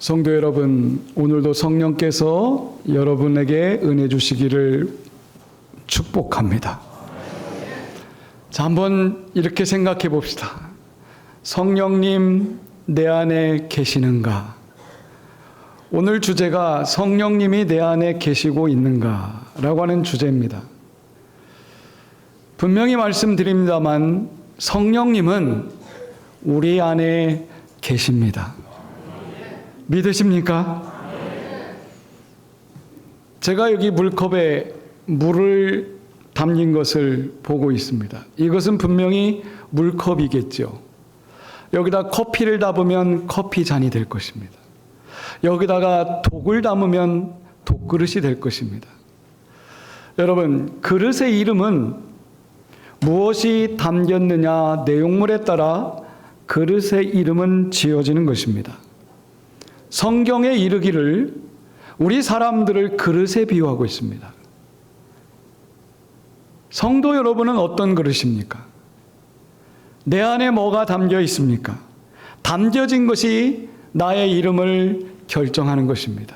성도 여러분, 오늘도 성령께서 여러분에게 은혜 주시기를 축복합니다. 자, 한번 이렇게 생각해 봅시다. 성령님 내 안에 계시는가? 오늘 주제가 성령님이 내 안에 계시고 있는가? 라고 하는 주제입니다. 분명히 말씀드립니다만 성령님은 우리 안에 계십니다. 믿으십니까? 제가 여기 물컵에 물을 담긴 것을 보고 있습니다. 이것은 분명히 물컵이겠죠. 여기다 커피를 담으면 커피 잔이 될 것입니다. 여기다가 독을 담으면 독그릇이 될 것입니다. 여러분, 그릇의 이름은 무엇이 담겼느냐 내용물에 따라 그릇의 이름은 지어지는 것입니다. 성경에 이르기를 우리 사람들을 그릇에 비유하고 있습니다. 성도 여러분은 어떤 그릇입니까? 내 안에 뭐가 담겨 있습니까? 담겨진 것이 나의 이름을 결정하는 것입니다.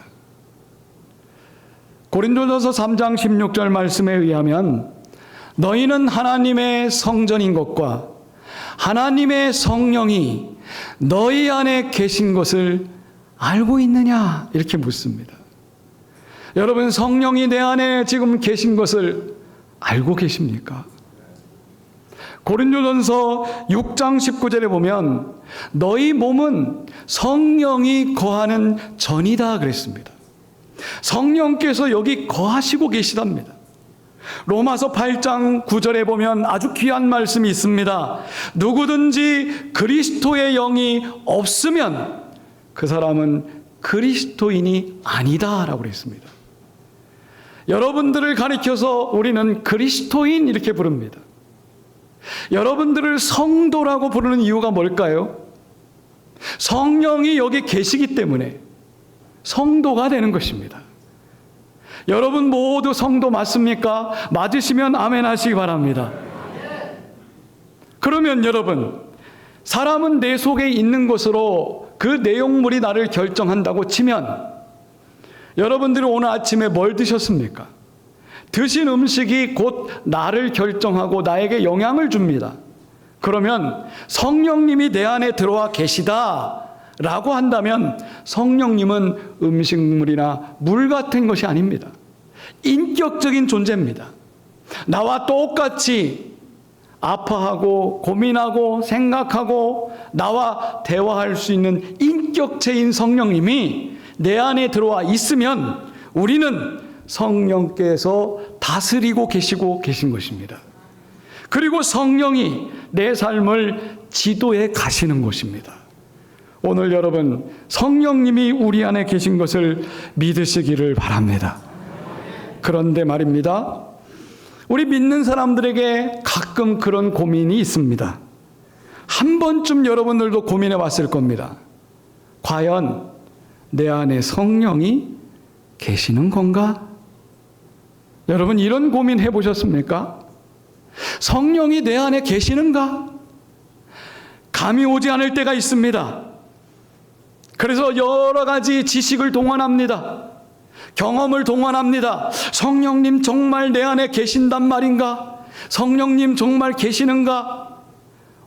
고린도전서 3장 16절 말씀에 의하면 너희는 하나님의 성전인 것과 하나님의 성령이 너희 안에 계신 것을 알고 있느냐? 이렇게 묻습니다. 여러분, 성령이 내 안에 지금 계신 것을 알고 계십니까? 고린도전서 6장 19절에 보면 너희 몸은 성령이 거하는 전이다 그랬습니다. 성령께서 여기 거하시고 계시답니다. 로마서 8장 9절에 보면 아주 귀한 말씀이 있습니다. 누구든지 그리스도의 영이 없으면 그 사람은 그리스도인이 아니다 라고 그랬습니다. 여러분들을 가리켜서 우리는 그리스도인 이렇게 부릅니다. 여러분들을 성도라고 부르는 이유가 뭘까요? 성령이 여기 계시기 때문에 성도가 되는 것입니다. 여러분 모두 성도 맞습니까? 맞으시면 아멘 하시기 바랍니다. 그러면 여러분, 사람은 내 속에 있는 것으로 그 내용물이 나를 결정한다고 치면 여러분들이 오늘 아침에 뭘 드셨습니까? 드신 음식이 곧 나를 결정하고 나에게 영향을 줍니다. 그러면 성령님이 내 안에 들어와 계시다라고 한다면 성령님은 음식물이나 물 같은 것이 아닙니다. 인격적인 존재입니다. 나와 똑같이 아파하고 고민하고 생각하고 나와 대화할 수 있는 인격체인 성령님이 내 안에 들어와 있으면 우리는 성령께서 다스리고 계시고 계신 것입니다. 그리고 성령이 내 삶을 지도해 가시는 것입니다. 오늘 여러분, 성령님이 우리 안에 계신 것을 믿으시기를 바랍니다. 그런데 말입니다. 우리 믿는 사람들에게 가끔 그런 고민이 있습니다. 한 번쯤 여러분들도 고민해 봤을 겁니다. 과연 내 안에 성령이 계시는 건가? 여러분, 이런 고민 해보셨습니까? 성령이 내 안에 계시는가? 감이 오지 않을 때가 있습니다. 그래서 여러 가지 지식을 동원합니다. 경험을 동원합니다. 성령님 정말 내 안에 계신단 말인가? 성령님 정말 계시는가?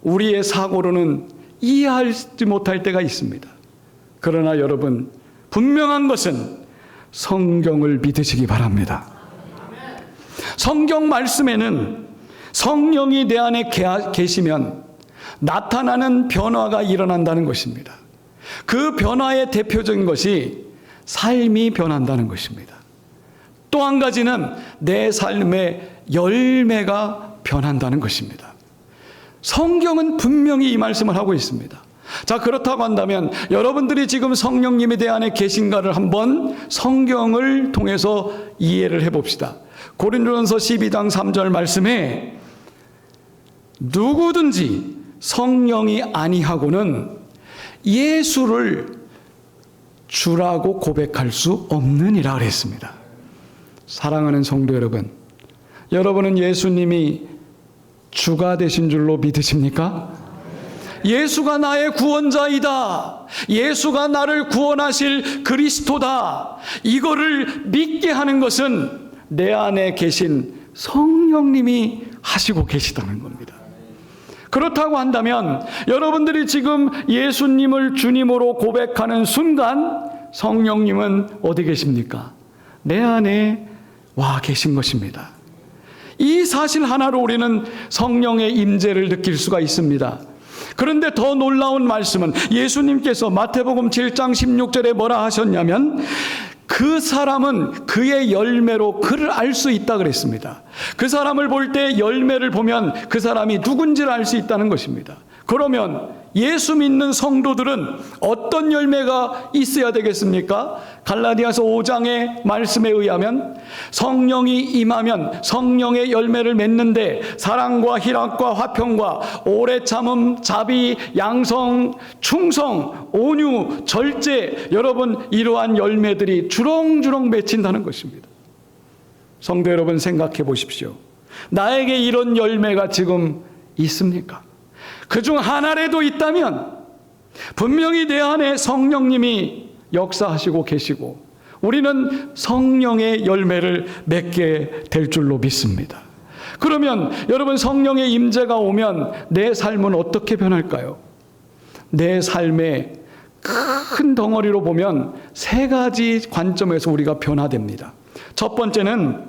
우리의 사고로는 이해하지 못할 때가 있습니다. 그러나 여러분, 분명한 것은 성경을 믿으시기 바랍니다. 성경 말씀에는 성령이 내 안에 계시면 나타나는 변화가 일어난다는 것입니다. 그 변화의 대표적인 것이 삶이 변한다는 것입니다. 또 한 가지는 내 삶의 열매가 변한다는 것입니다. 성경은 분명히 이 말씀을 하고 있습니다. 자, 그렇다고 한다면 여러분들이 지금 성령님이 내 안에 계신가를 한번 성경을 통해서 이해를 해봅시다. 고린도전서 12장 3절 말씀에 누구든지 성령이 아니하고는 예수를 주라고 고백할 수 없느니라 그랬습니다. 사랑하는 성도 여러분, 여러분은 예수님이 주가 되신 줄로 믿으십니까? 예수가 나의 구원자이다. 예수가 나를 구원하실 그리스도다. 이거를 믿게 하는 것은 내 안에 계신 성령님이 하시고 계시다는 겁니다. 그렇다고 한다면 여러분들이 지금 예수님을 주님으로 고백하는 순간 성령님은 어디 계십니까? 내 안에 와 계신 것입니다. 이 사실 하나로 우리는 성령의 임재를 느낄 수가 있습니다. 그런데 더 놀라운 말씀은 예수님께서 마태복음 7장 16절에 뭐라 하셨냐면 그 사람은 그의 열매로 그를 알 수 있다 그랬습니다. 그 사람을 볼 때 열매를 보면 그 사람이 누군지를 알 수 있다는 것입니다. 그러면 예수 믿는 성도들은 어떤 열매가 있어야 되겠습니까? 갈라디아서 5장의 말씀에 의하면 성령이 임하면 성령의 열매를 맺는데 사랑과 희락과 화평과 오래 참음, 자비, 양성, 충성, 온유, 절제, 여러분 이러한 열매들이 주렁주렁 맺힌다는 것입니다. 성도 여러분 생각해 보십시오. 나에게 이런 열매가 지금 있습니까? 그중 하나라도 있다면 분명히 내 안에 성령님이 역사하시고 계시고 우리는 성령의 열매를 맺게 될 줄로 믿습니다. 그러면 여러분 성령의 임재가 오면 내 삶은 어떻게 변할까요? 내 삶의 큰 덩어리로 보면 세 가지 관점에서 우리가 변화됩니다. 첫 번째는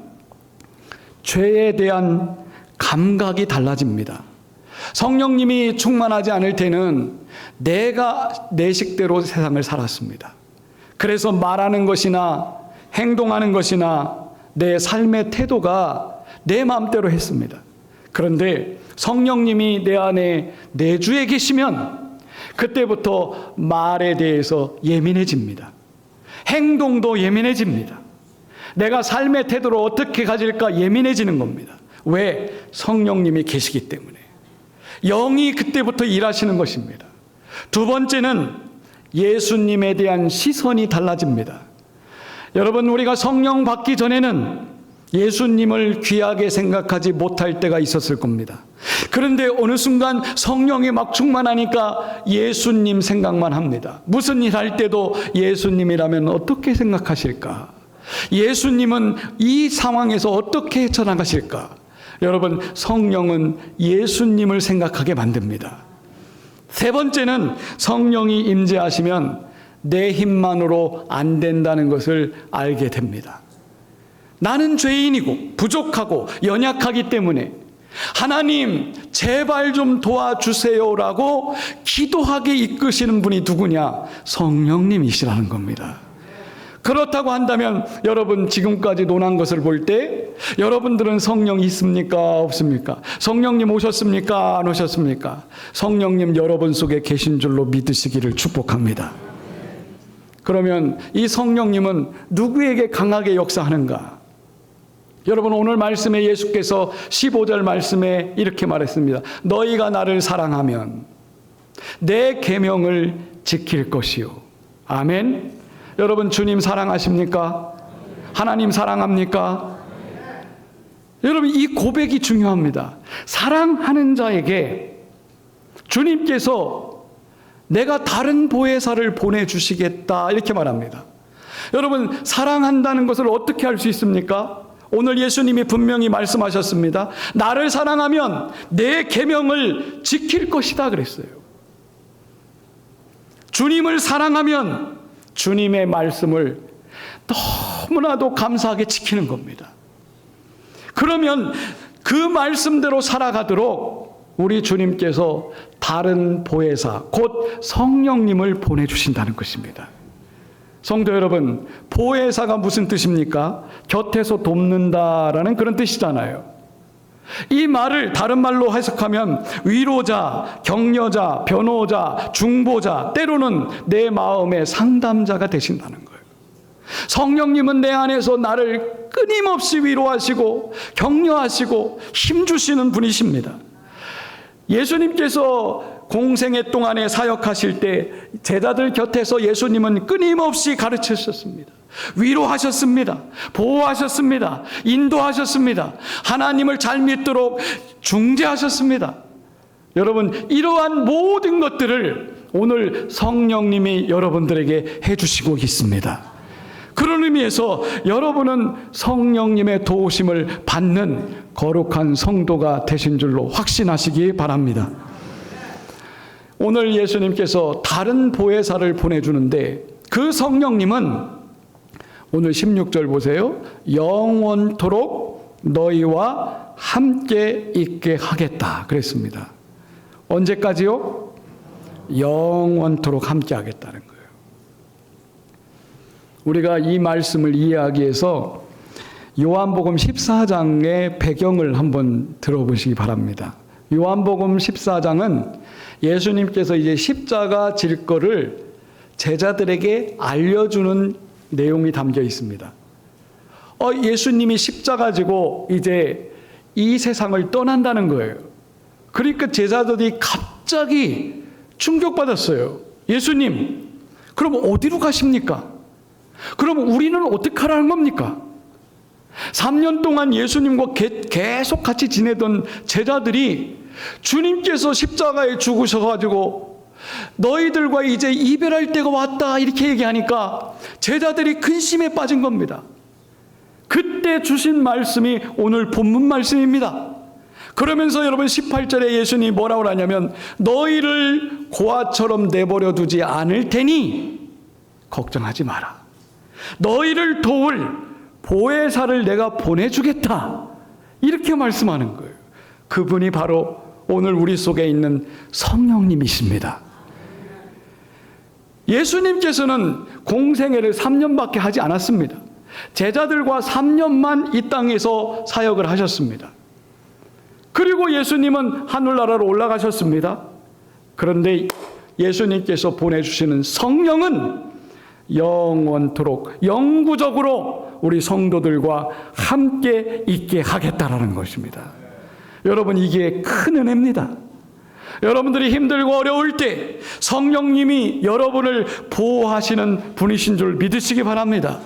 죄에 대한 감각이 달라집니다. 성령님이 충만하지 않을 때는 내가 내 식대로 세상을 살았습니다. 그래서 말하는 것이나 행동하는 것이나 내 삶의 태도가 내 마음대로 했습니다. 그런데 성령님이 내 안에 내주에 계시면 그때부터 말에 대해서 예민해집니다. 행동도 예민해집니다. 내가 삶의 태도를 어떻게 가질까 예민해지는 겁니다. 왜? 성령님이 계시기 때문에. 영이 그때부터 일하시는 것입니다. 두 번째는 예수님에 대한 시선이 달라집니다. 여러분 우리가 성령 받기 전에는 예수님을 귀하게 생각하지 못할 때가 있었을 겁니다. 그런데 어느 순간 성령이 막 충만하니까 예수님 생각만 합니다. 무슨 일 할 때도 예수님이라면 어떻게 생각하실까? 예수님은 이 상황에서 어떻게 헤쳐나가실까? 여러분 성령은 예수님을 생각하게 만듭니다. 세 번째는 성령이 임재하시면 내 힘만으로 안 된다는 것을 알게 됩니다. 나는 죄인이고 부족하고 연약하기 때문에 하나님 제발 좀 도와주세요라고 기도하게 이끄시는 분이 누구냐? 성령님이시라는 겁니다. 그렇다고 한다면 여러분 지금까지 논한 것을 볼 때 여러분들은 성령 있습니까? 없습니까? 성령님 오셨습니까? 안 오셨습니까? 성령님 여러분 속에 계신 줄로 믿으시기를 축복합니다. 그러면 이 성령님은 누구에게 강하게 역사하는가? 여러분 오늘 말씀에 예수께서 15절 말씀에 이렇게 말했습니다. 너희가 나를 사랑하면 내 계명을 지킬 것이요. 아멘. 여러분 주님 사랑하십니까? 하나님 사랑합니까? 여러분 이 고백이 중요합니다. 사랑하는 자에게 주님께서 내가 다른 보혜사를 보내주시겠다 이렇게 말합니다. 여러분 사랑한다는 것을 어떻게 알 수 있습니까? 오늘 예수님이 분명히 말씀하셨습니다. 나를 사랑하면 내 계명을 지킬 것이다 그랬어요. 주님을 사랑하면 주님의 말씀을 너무나도 감사하게 지키는 겁니다. 그러면 그 말씀대로 살아가도록 우리 주님께서 다른 보혜사, 곧 성령님을 보내주신다는 것입니다. 성도 여러분, 보혜사가 무슨 뜻입니까? 곁에서 돕는다라는 그런 뜻이잖아요. 이 말을 다른 말로 해석하면 위로자, 격려자, 변호자, 중보자, 때로는 내 마음의 상담자가 되신다는 거예요. 성령님은 내 안에서 나를 끊임없이 위로하시고 격려하시고 힘주시는 분이십니다. 예수님께서 공생애 동안에 사역하실 때 제자들 곁에서 예수님은 끊임없이 가르치셨습니다. 위로하셨습니다. 보호하셨습니다. 인도하셨습니다. 하나님을 잘 믿도록 중재하셨습니다. 여러분, 이러한 모든 것들을 오늘 성령님이 여러분들에게 해주시고 있습니다. 그런 의미에서 여러분은 성령님의 도우심을 받는 거룩한 성도가 되신 줄로 확신하시기 바랍니다. 오늘 예수님께서 다른 보혜사를 보내주는데 그 성령님은 오늘 16절 보세요. 영원토록 너희와 함께 있게 하겠다 그랬습니다. 언제까지요? 영원토록 함께 하겠다는 거예요. 우리가 이 말씀을 이해하기 위해서 요한복음 14장의 배경을 한번 들어보시기 바랍니다. 요한복음 14장은 예수님께서 이제 십자가 질 거를 제자들에게 알려주는 내용이 담겨 있습니다. 예수님이 십자가 지고 이제 이 세상을 떠난다는 거예요. 그러니까 제자들이 갑자기 충격받았어요. 예수님, 그럼 어디로 가십니까? 그럼 우리는 어떻게 하라는 겁니까? 3년 동안 예수님과 계속 같이 지내던 제자들이 주님께서 십자가에 죽으셔가지고 너희들과 이제 이별할 때가 왔다 이렇게 얘기하니까 제자들이 근심에 빠진 겁니다. 그때 주신 말씀이 오늘 본문 말씀입니다. 그러면서 여러분 18절에 예수님이 뭐라고 하냐면 너희를 고아처럼 내버려 두지 않을 테니 걱정하지 마라. 너희를 도울 보혜사를 내가 보내주겠다. 이렇게 말씀하는 거예요. 그분이 바로 오늘 우리 속에 있는 성령님이십니다. 예수님께서는 공생애를 3년밖에 하지 않았습니다. 제자들과 3년만 이 땅에서 사역을 하셨습니다. 그리고 예수님은 하늘나라로 올라가셨습니다. 그런데 예수님께서 보내주시는 성령은 영원토록 영구적으로 우리 성도들과 함께 있게 하겠다라는 것입니다. 여러분, 이게 큰 은혜입니다. 여러분들이 힘들고 어려울 때 성령님이 여러분을 보호하시는 분이신 줄 믿으시기 바랍니다.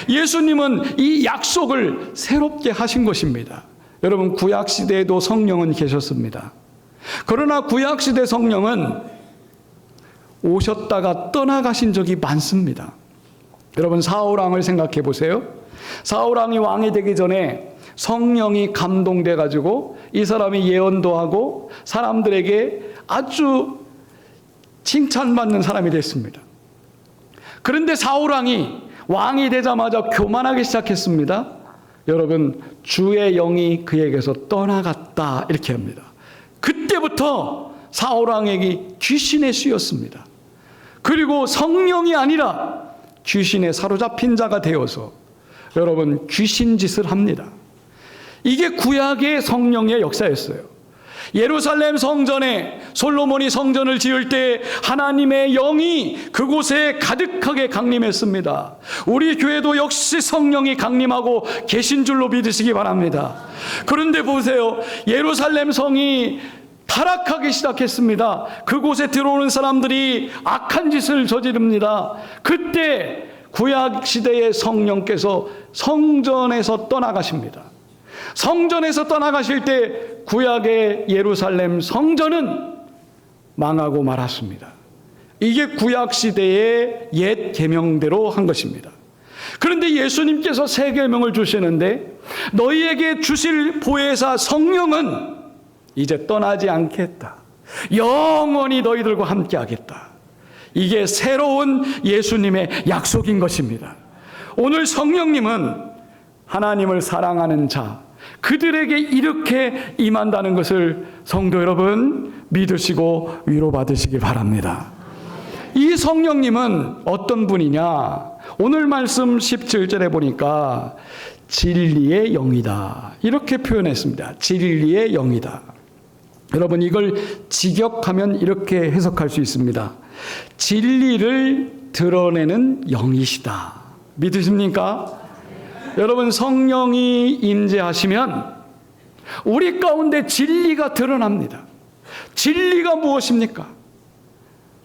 예수님은 이 약속을 새롭게 하신 것입니다. 여러분, 구약시대에도 성령은 계셨습니다. 그러나 구약시대 성령은 오셨다가 떠나가신 적이 많습니다. 여러분, 사울왕을 생각해 보세요. 사울왕이 왕이 되기 전에 성령이 감동돼 가지고 이 사람이 예언도 하고 사람들에게 아주 칭찬받는 사람이 됐습니다. 그런데 사울왕이 왕이 되자마자 교만하기 시작했습니다. 여러분, 주의 영이 그에게서 떠나갔다 이렇게 합니다. 그때부터 사울왕에게 귀신에 씌였습니다. 그리고 성령이 아니라 귀신에 사로잡힌 자가 되어서 여러분 귀신 짓을 합니다. 이게 구약의 성령의 역사였어요. 예루살렘 성전에 솔로몬이 성전을 지을 때 하나님의 영이 그곳에 가득하게 강림했습니다. 우리 교회도 역시 성령이 강림하고 계신 줄로 믿으시기 바랍니다. 그런데 보세요. 예루살렘 성이 타락하기 시작했습니다. 그곳에 들어오는 사람들이 악한 짓을 저지릅니다. 그때 구약 시대의 성령께서 성전에서 떠나가십니다. 성전에서 떠나가실 때 구약의 예루살렘 성전은 망하고 말았습니다. 이게 구약 시대의 옛 계명대로 한 것입니다. 그런데 예수님께서 새 계명을 주시는데 너희에게 주실 보혜사 성령은 이제 떠나지 않겠다. 영원히 너희들과 함께 하겠다. 이게 새로운 예수님의 약속인 것입니다. 오늘 성령님은 하나님을 사랑하는 자, 그들에게 이렇게 임한다는 것을 성도 여러분 믿으시고 위로받으시기 바랍니다. 이 성령님은 어떤 분이냐? 오늘 말씀 17절에 보니까 진리의 영이다 이렇게 표현했습니다. 진리의 영이다. 여러분, 이걸 직역하면 이렇게 해석할 수 있습니다. 진리를 드러내는 영이시다. 믿으십니까? 여러분, 성령이 임재하시면 우리 가운데 진리가 드러납니다. 진리가 무엇입니까?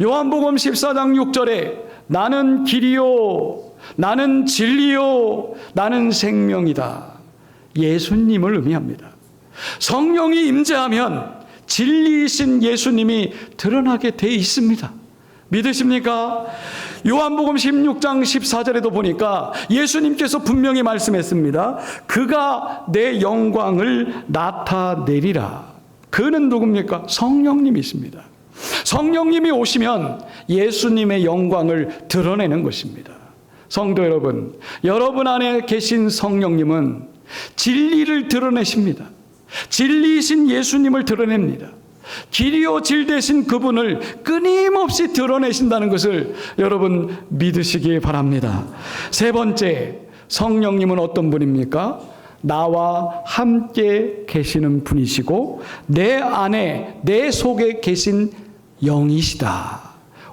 요한복음 14장 6절에 나는 길이요, 나는 진리요, 나는 생명이다. 예수님을 의미합니다. 성령이 임재하면 진리이신 예수님이 드러나게 돼 있습니다. 믿으십니까? 요한복음 16장 14절에도 보니까 예수님께서 분명히 말씀했습니다. 그가 내 영광을 나타내리라. 그는 누굽니까? 성령님이십니다. 성령님이 오시면 예수님의 영광을 드러내는 것입니다. 성도 여러분, 여러분 안에 계신 성령님은 진리를 드러내십니다. 진리이신 예수님을 드러냅니다. 길이요 질 되신 그분을 끊임없이 드러내신다는 것을 여러분 믿으시기 바랍니다. 세 번째, 성령님은 어떤 분입니까? 나와 함께 계시는 분이시고 내 안에 내 속에 계신 영이시다.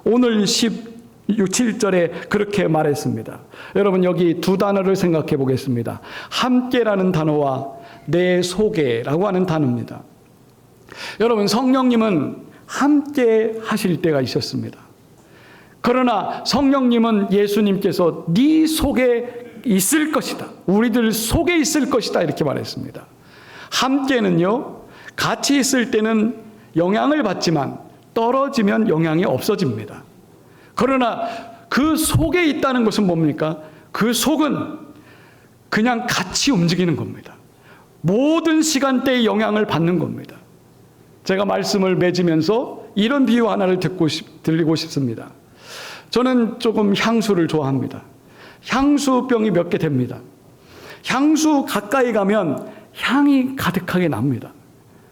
오늘 7절에 그렇게 말했습니다. 여러분 여기 두 단어를 생각해 보겠습니다. 함께라는 단어와 내 속에라고 하는 단어입니다. 여러분 성령님은 함께 하실 때가 있었습니다. 그러나 성령님은 예수님께서 네 속에 있을 것이다. 우리들 속에 있을 것이다. 이렇게 말했습니다. 함께는요, 같이 있을 때는 영향을 받지만 떨어지면 영향이 없어집니다. 그러나 그 속에 있다는 것은 뭡니까? 그 속은 그냥 같이 움직이는 겁니다. 모든 시간대에 영향을 받는 겁니다. 제가 말씀을 맺으면서 이런 비유 하나를 들리고 싶습니다. 저는 조금 향수를 좋아합니다. 향수병이 몇 개 됩니다. 향수 가까이 가면 향이 가득하게 납니다.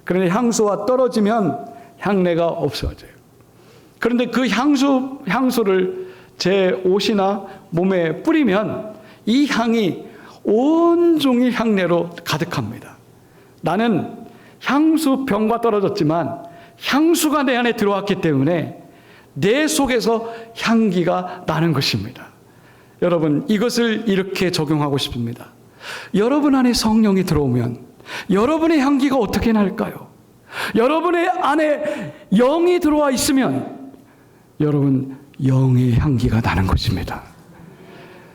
그런데 향수와 떨어지면 향내가 없어져요. 그런데 그 향수를 제 옷이나 몸에 뿌리면 이 향이 온종일 향내로 가득합니다. 나는 향수병과 떨어졌지만 향수가 내 안에 들어왔기 때문에 내 속에서 향기가 나는 것입니다. 여러분, 이것을 이렇게 적용하고 싶습니다. 여러분 안에 성령이 들어오면 여러분의 향기가 어떻게 날까요? 여러분의 안에 영이 들어와 있으면 여러분 영의 향기가 나는 것입니다.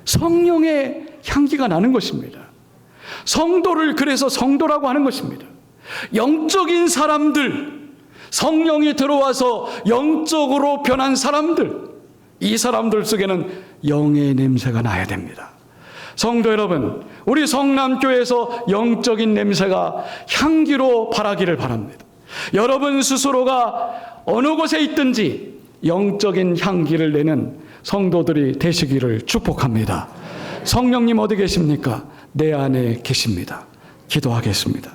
성령의 향기가 나는 것입니다. 성도를 그래서 성도라고 하는 것입니다. 영적인 사람들, 성령이 들어와서 영적으로 변한 사람들, 이 사람들 속에는 영의 냄새가 나야 됩니다. 성도 여러분, 우리 성남교회에서 영적인 냄새가 향기로 바라기를 바랍니다. 여러분 스스로가 어느 곳에 있든지 영적인 향기를 내는 성도들이 되시기를 축복합니다. 성령님 어디 계십니까? 내 안에 계십니다. 기도하겠습니다.